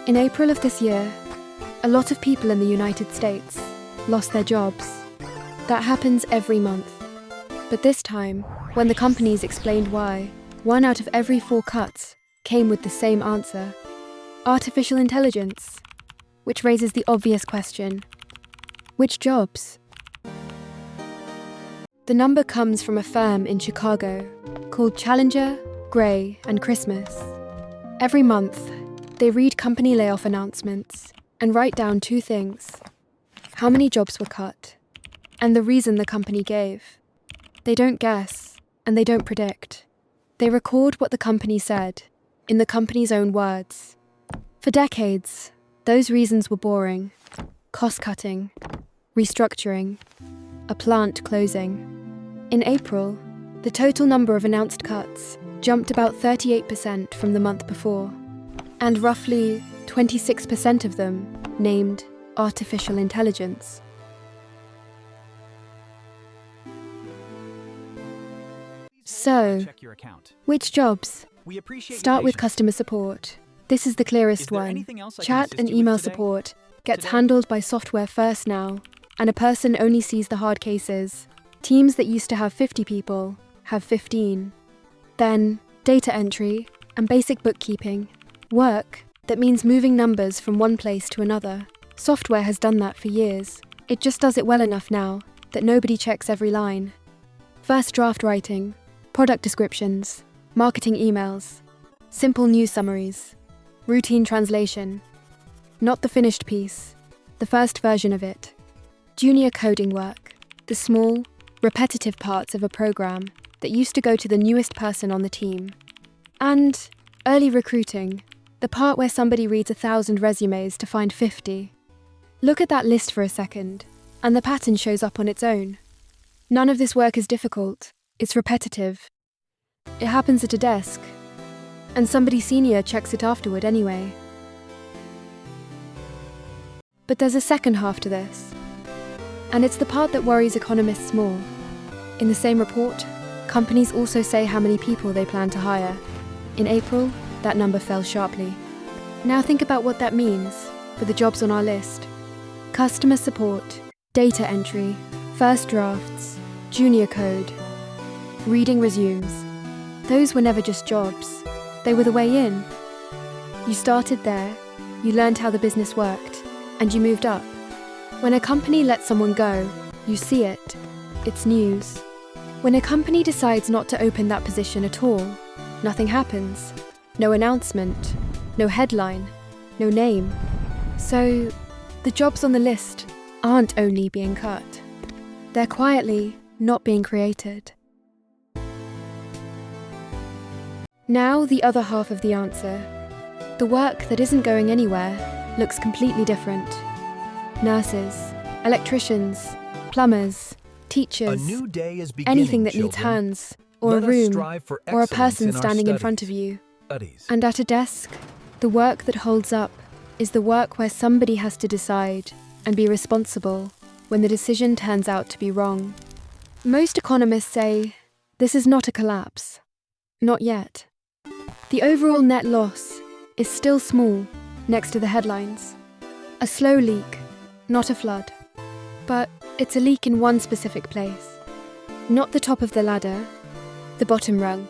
In April of this year, a lot of people in the United States lost their jobs. That happens every month. But this time, when the companies explained why, 1 out of every 4 cuts came with the same answer: artificial intelligence. Which raises the obvious question: which jobs? The number comes from a firm in Chicago called Challenger, Gray & Christmas. Every month, they read company layoff announcements and write down 2 things: how many jobs were cut, and the reason the company gave. They don't guess, and they don't predict. They record what the company said, in the company's own words. For decades, those reasons were boring: cost-cutting, restructuring, a plant closing. In April, the total number of announced cuts jumped about 38% from the month before, and roughly 26% of them named artificial intelligence. So, which jobs? Start with customer support. This is the clearest one. Chat and email support gets handled by software first now, and a person only sees the hard cases. Teams that used to have 50 people have 15. Then, data entry and basic bookkeeping. Work that means moving numbers from one place to another. Software has done that for years. It just does it well enough now that nobody checks every line. First draft writing, product descriptions, marketing emails, simple news summaries, routine translation. Not the finished piece, the first version of it. Junior coding work, the small, repetitive parts of a program that used to go to the newest person on the team. And early recruiting, the part where somebody reads 1,000 resumes to find 50. Look at that list for a second, and the pattern shows up on its own. None of this work is difficult, it's repetitive. It happens at a desk, and somebody senior checks it afterward anyway. But there's a second half to this, and it's the part that worries economists more. In the same report, companies also say how many people they plan to hire. In April, that number fell sharply. Now think about what that means for the jobs on our list. Customer support, data entry, first drafts, junior code, reading resumes. Those were never just jobs. They were the way in. You started there, you learned how the business worked, and you moved up. When a company lets someone go, you see it. It's news. When a company decides not to open that position at all, nothing happens. No announcement, no headline, no name. So, the jobs on the list aren't only being cut. They're quietly not being created. Now the other half of the answer. The work that isn't going anywhere looks completely different. Nurses, electricians, plumbers, teachers, anything that needs hands, or a room, or a person standing in front of you. And at a desk, the work that holds up is the work where somebody has to decide and be responsible when the decision turns out to be wrong. Most economists say this is not a collapse. Not yet. The overall net loss is still small next to the headlines. A slow leak, not a flood. But it's a leak in one specific place. Not the top of the ladder, the bottom rung.